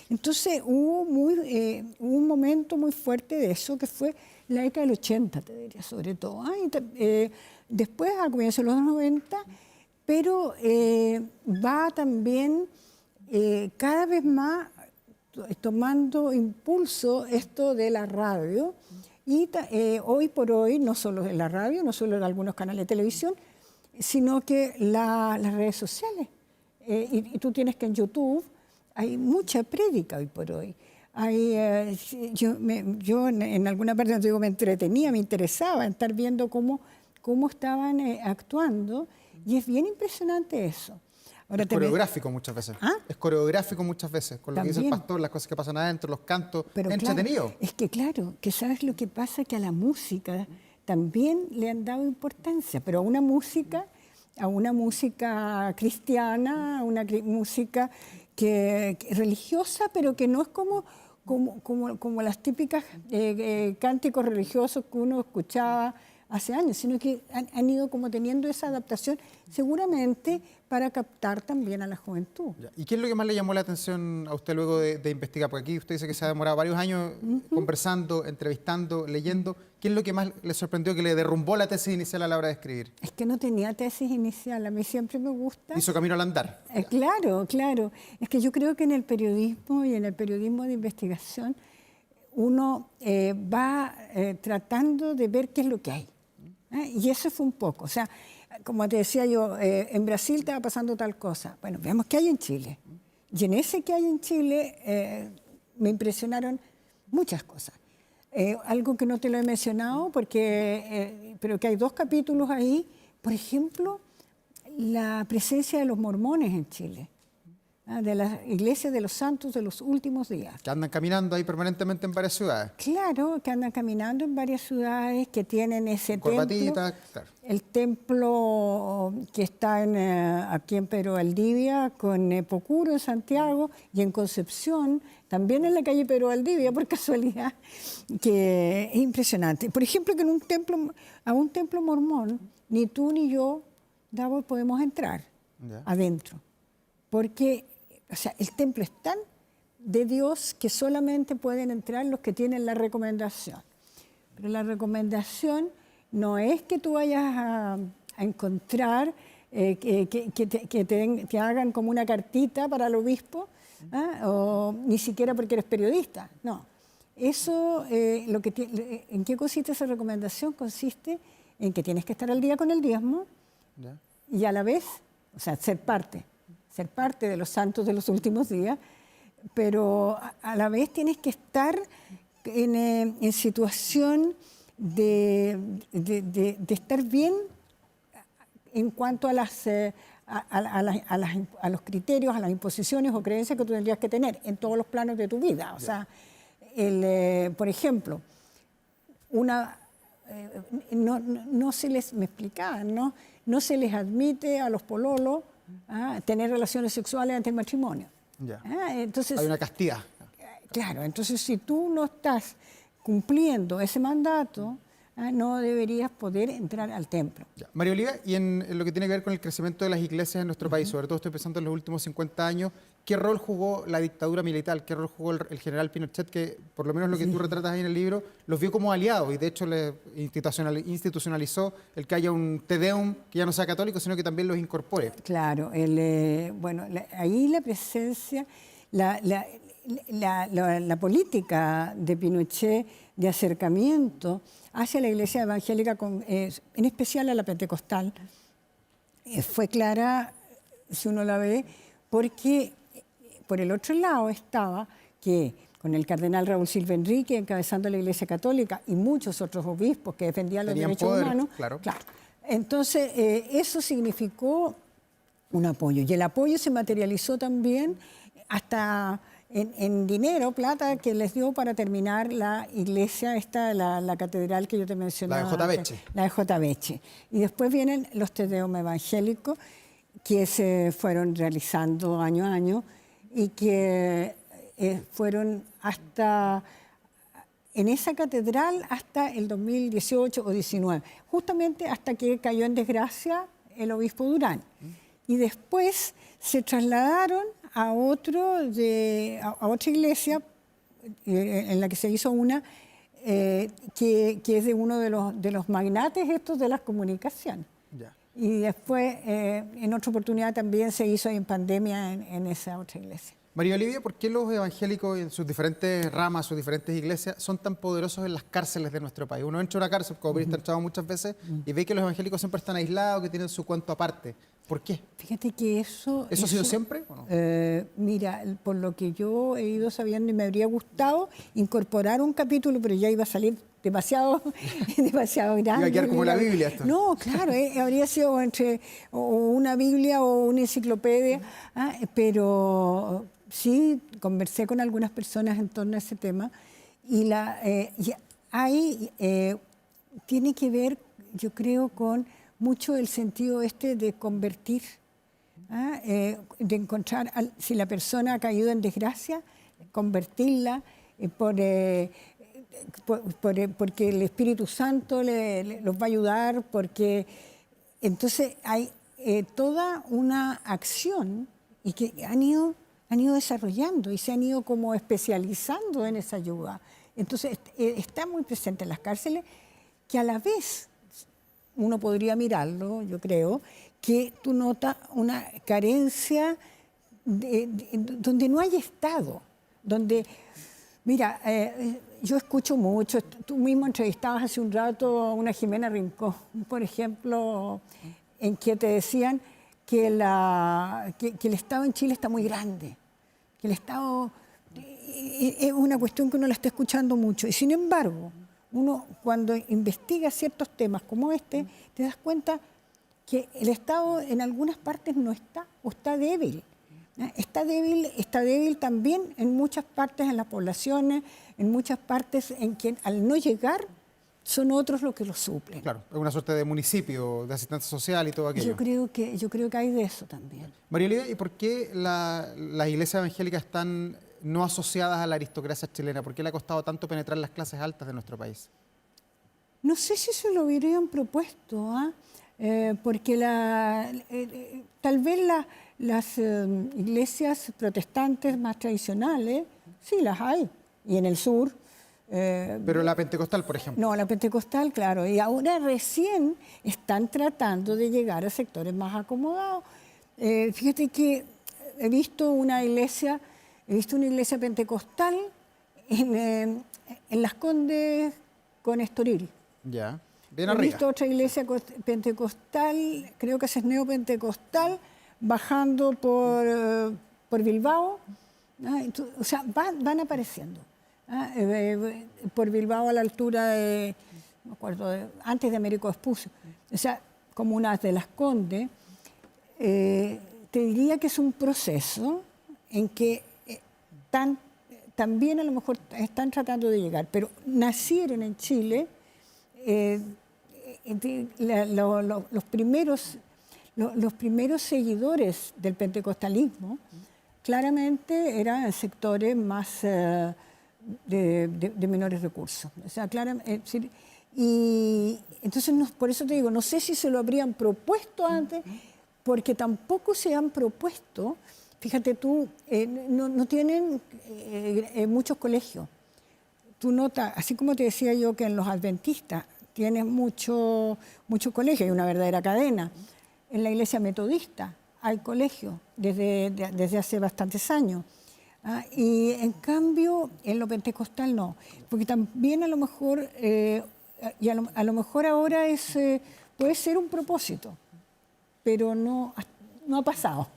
Entonces hubo un momento muy fuerte de eso, que fue la década del 80, te diría, sobre todo. Después, a comienzos de los 90, pero va también cada vez más tomando impulso esto de la radio, y hoy por hoy, no solo en la radio, no solo en algunos canales de televisión, sino que las redes sociales. Y tú tienes que en YouTube hay mucha prédica hoy por hoy. Yo en alguna parte, no te digo, me entretenía, me interesaba en estar viendo cómo estaban actuando, y es bien impresionante eso. Ahora Es coreográfico muchas veces. ¿Ah? Es coreográfico muchas veces, con lo que dice el También. pastor, las cosas que pasan adentro, los cantos, Pero entretenido. claro, es que claro, que sabes lo que pasa, que a la música también le han dado importancia, pero a una música cristiana, a una música religiosa, pero que no es como las típicas cánticos religiosos que uno escuchaba hace años, sino que han ido como teniendo esa adaptación, seguramente para captar también a la juventud. Ya. ¿Y qué es lo que más le llamó la atención a usted luego de investigar? Porque aquí usted dice que se ha demorado varios años conversando, entrevistando, leyendo. ¿Qué es lo que más le sorprendió, que le derrumbó la tesis inicial a la hora de escribir? Es que no tenía tesis inicial, a mí siempre me gusta. Hizo camino al andar. Claro, claro. Es que yo creo que en el periodismo y en el periodismo de investigación uno va tratando de ver qué es lo que hay. Y eso fue un poco. O sea, como te decía yo, en Brasil estaba pasando tal cosa. Bueno, veamos qué hay en Chile. Y en ese que hay en Chile me impresionaron muchas cosas. Algo que no te lo he mencionado, pero que hay 2 capítulos ahí. Por ejemplo, la presencia de los mormones en Chile, de las iglesias de los santos de los últimos días. Que andan caminando ahí permanentemente en varias ciudades. Claro, que andan caminando en varias ciudades, que tienen ese Corbatita, templo. claro. El templo que está aquí en Pedro Valdivia, con Epocuro en Santiago, y en Concepción, también en la calle Pedro Valdivia, por casualidad, que es impresionante. Por ejemplo, que a un templo mormón, ni tú ni yo, Davor, podemos entrar adentro, porque o sea, el templo es tan de Dios que solamente pueden entrar los que tienen la recomendación. Pero la recomendación no es que tú vayas a encontrar que te hagan como una cartita para el obispo, o ni siquiera porque eres periodista. No. Eso, ¿en qué consiste esa recomendación? Consiste en que tienes que estar al día con el diezmo y a la vez, o sea, ser parte de los santos de los últimos días, pero a la vez tienes que estar en situación de estar bien en cuanto a los criterios, a las imposiciones o creencias que tú tendrías que tener en todos los planos de tu vida. O sea, por ejemplo, no se les, me explicaban, no se les admite a los pololos tener relaciones sexuales ante el matrimonio. Ya. Entonces, Hay una castidad. claro, entonces si tú no estás cumpliendo ese mandato, no deberías poder entrar al templo. Ya. María Olivia, y en lo que tiene que ver con el crecimiento de las iglesias en nuestro país, sobre todo estoy pensando en los últimos 50 años, ¿qué rol jugó la dictadura militar? ¿Qué rol jugó el general Pinochet, que por lo menos lo que tú retratas ahí en el libro, los vio como aliados y de hecho le institucionalizó el que haya un Te Deum que ya no sea católico, sino que también los incorpore? Claro, ahí la presencia, la política de Pinochet de acercamiento hacia la iglesia evangélica, en especial a la pentecostal, fue clara, si uno la ve, porque por el otro lado estaba que con el cardenal Raúl Silva Enrique encabezando la Iglesia Católica y muchos otros obispos que defendían los derechos humanos. Claro. Entonces, eso significó un apoyo. Y el apoyo se materializó también hasta en dinero, plata, que les dio para terminar la iglesia, la catedral que yo te mencionaba. La de J. Beche. La de J. Beche. Y después vienen los Te Deum evangélicos que se fueron realizando año a año y que fueron en esa catedral hasta el 2018 o 19, justamente hasta que cayó en desgracia el obispo Durán. Y después se trasladaron a otra iglesia en la que se hizo una que es de uno de los magnates estos de las comunicaciones. Ya. Y después, en otra oportunidad también se hizo en pandemia en esa otra iglesia. María Olivia, ¿por qué los evangélicos en sus diferentes ramas, sus diferentes iglesias, son tan poderosos en las cárceles de nuestro país? Uno entra a una cárcel, como periodista he entrado muchas veces, y ve que los evangélicos siempre están aislados, que tienen su cuento aparte. ¿Por qué? Fíjate que ¿Eso ha sido siempre o no? Mira, por lo que yo he ido sabiendo y me habría gustado incorporar un capítulo, pero ya iba a salir demasiado grande. Iba a quedar como la Biblia esto. No, claro, habría sido entre una Biblia o una enciclopedia, pero sí conversé con algunas personas en torno a ese tema y tiene que ver, yo creo, con mucho el sentido de convertir, de encontrar, si la persona ha caído en desgracia, convertirla porque el Espíritu Santo los va a ayudar, porque entonces hay toda una acción y que han ido desarrollando y se han ido como especializando en esa ayuda. Entonces está muy presente en las cárceles, que a la vez uno podría mirarlo, yo creo, que tú notas una carencia donde no hay Estado, donde, mira, yo escucho mucho, tú mismo entrevistabas hace un rato a una Jimena Rincón, por ejemplo, en que te decían que el Estado en Chile está muy grande, que el Estado es una cuestión que uno la está escuchando mucho, y sin embargo, uno cuando investiga ciertos temas como te das cuenta que el Estado en algunas partes no está, o está débil. Está débil también en muchas partes en las poblaciones, en muchas partes en que al no llegar son otros los que lo suplen. Claro, es una suerte de municipio, de asistencia social y todo aquello. Yo creo que hay de eso también. María Olivia, ¿y por qué las iglesias evangélicas están no asociadas a la aristocracia chilena? ¿Por qué le ha costado tanto penetrar las clases altas de nuestro país? No sé si se lo hubieran propuesto, porque tal vez las iglesias protestantes más tradicionales, sí las hay, y en el sur. Pero la pentecostal, por ejemplo. No, la pentecostal, claro, y ahora recién están tratando de llegar a sectores más acomodados. Fíjate que he visto una iglesia pentecostal en Las Condes con Estoril. Ya, bien He arriba. visto otra iglesia pentecostal, creo que es neopentecostal, bajando por Bilbao. O sea, van apareciendo. Por Bilbao a la altura de, no me acuerdo, antes de Américo Vespucio. O sea, comunas de Las Condes. Te diría que es un proceso en que también a lo mejor están tratando de llegar, pero nacieron en Chile los primeros seguidores del pentecostalismo claramente eran sectores más de menores recursos. O sea, y entonces por eso te digo, no sé si se lo habrían propuesto antes, porque tampoco se han propuesto, fíjate tú, no tienen muchos colegios. Tú notas, así como te decía yo que en los adventistas tienes mucho colegio, hay una verdadera cadena. En la iglesia metodista hay colegios desde hace bastantes años. Y en cambio, en lo pentecostal no. Porque también a lo mejor, a lo mejor ahora puede ser un propósito, pero no ha pasado.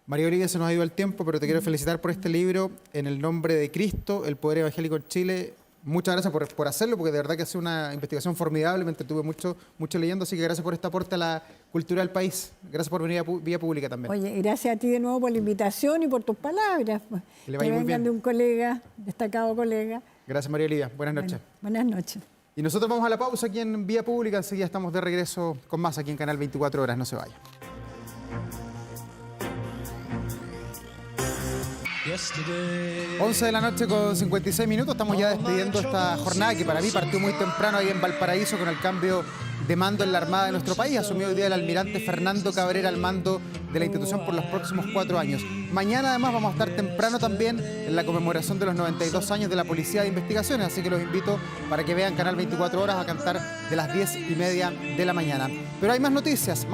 María Olivia, se nos ha ido el tiempo, pero te quiero felicitar por este libro. En el nombre de Cristo, el poder evangélico en Chile. Muchas gracias por hacerlo, porque de verdad que ha sido una investigación formidable. Me entretuve mucho leyendo, así que gracias por este aporte a la cultura del país. Gracias por venir a Vía Pública también. Oye, gracias a ti de nuevo por la invitación y por tus palabras. Que le vaya muy bien. De un colega, destacado colega. Gracias, María Olivia. Buenas noches. Buenas noches. Y nosotros vamos a la pausa aquí en Vía Pública. Enseguida estamos de regreso con más aquí en Canal 24 Horas. No se vaya. 11 de la noche con 56 minutos. Estamos ya despidiendo esta jornada que para mí partió muy temprano ahí en Valparaíso con el cambio de mando en la Armada de nuestro país. Asumió hoy día el almirante Fernando Cabrera al mando de la institución por los próximos 4 años. Mañana además vamos a estar temprano también en la conmemoración de los 92 años de la Policía de Investigaciones, así que los invito para que vean Canal 24 Horas a cantar de las 10:30 de la mañana. Pero hay más noticias,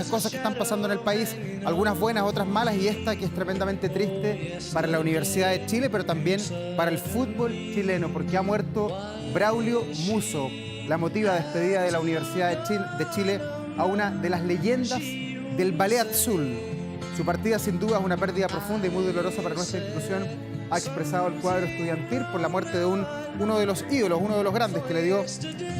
cosas que están pasando en el país, algunas buenas, otras malas, y esta que es tremendamente triste para la Universidad de Chile, pero también para el fútbol chileno, porque ha muerto Braulio Musso, la emotiva despedida de la Universidad de Chile a una de las leyendas del ballet azul. Su partida sin duda es una pérdida profunda y muy dolorosa para nuestra institución, ha expresado el cuadro estudiantil por la muerte de uno de los ídolos, uno de los grandes que le dio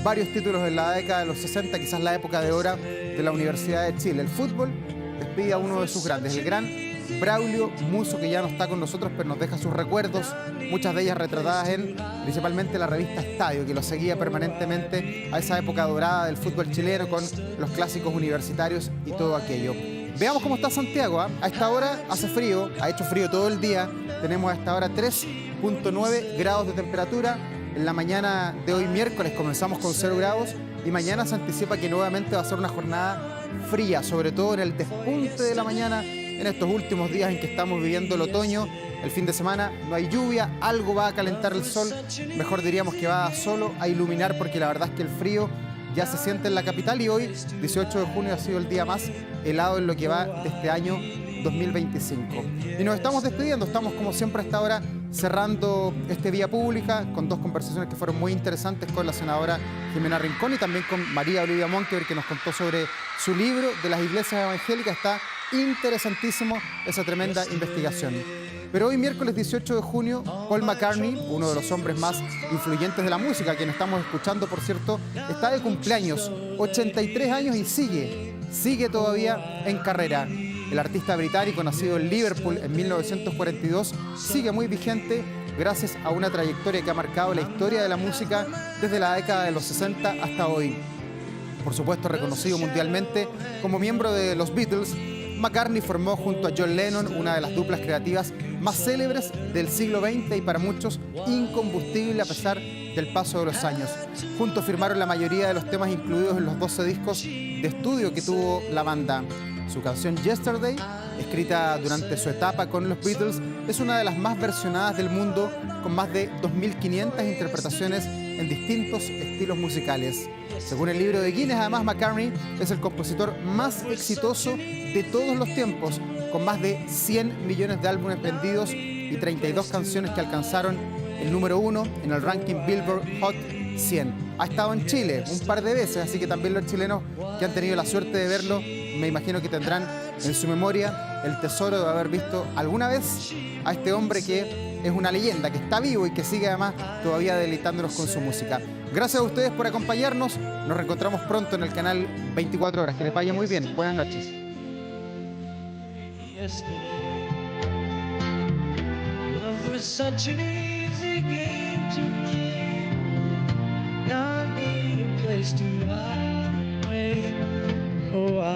varios títulos en la década de los 60, quizás la época de oro de la Universidad de Chile. El fútbol despide a uno de sus grandes, el gran Braulio Musso, que ya no está con nosotros, pero nos deja sus recuerdos, muchas de ellas retratadas en principalmente la revista Estadio, que lo seguía permanentemente a esa época dorada del fútbol chileno con los clásicos universitarios y todo aquello. Veamos cómo está Santiago. A esta hora hace frío, ha hecho frío todo el día. Tenemos a esta hora 3.9 grados de temperatura. En la mañana de hoy miércoles comenzamos con 0 grados y mañana se anticipa que nuevamente va a ser una jornada fría, sobre todo en el despunte de la mañana, en estos últimos días en que estamos viviendo el otoño. El fin de semana no hay lluvia, algo va a calentar el sol, mejor diríamos que va solo a iluminar, porque la verdad es que el frío ya se siente en la capital y hoy, 18 de junio, ha sido el día más helado en lo que va de este año 2025. Y nos estamos despidiendo, estamos como siempre a esta hora cerrando este Vía Pública con 2 conversaciones que fueron muy interesantes con la senadora Jimena Rincón y también con María Olivia Monkever, que nos contó sobre su libro de las iglesias evangélicas. Está interesantísimo esa tremenda investigación. Pero hoy, miércoles 18 de junio, Paul McCartney, uno de los hombres más influyentes de la música, a quien estamos escuchando, por cierto, está de cumpleaños, 83 años y sigue todavía en carrera. El artista británico, nacido en Liverpool en 1942, sigue muy vigente gracias a una trayectoria que ha marcado la historia de la música desde la década de los 60 hasta hoy. Por supuesto, reconocido mundialmente como miembro de los Beatles, McCartney formó junto a John Lennon una de las duplas creativas más célebres del siglo XX y para muchos incombustible a pesar del paso de los años. Juntos firmaron la mayoría de los temas incluidos en los 12 discos de estudio que tuvo la banda. Su canción Yesterday, escrita durante su etapa con los Beatles, es una de las más versionadas del mundo, con más de 2.500 interpretaciones en distintos estilos musicales. Según el libro de Guinness, además, McCartney es el compositor más exitoso de todos los tiempos, con más de 100 millones de álbumes vendidos y 32 canciones que alcanzaron el número 1 en el ranking Billboard Hot 100. Ha estado en Chile un par de veces, así que también los chilenos que han tenido la suerte de verlo, me imagino que tendrán en su memoria el tesoro de haber visto alguna vez a este hombre que es una leyenda, que está vivo y que sigue además todavía deleitándonos con su música. Gracias a ustedes por acompañarnos. Nos reencontramos pronto en el canal 24 Horas. Que les vaya muy bien. Buenas noches. wasting my way. Oh, I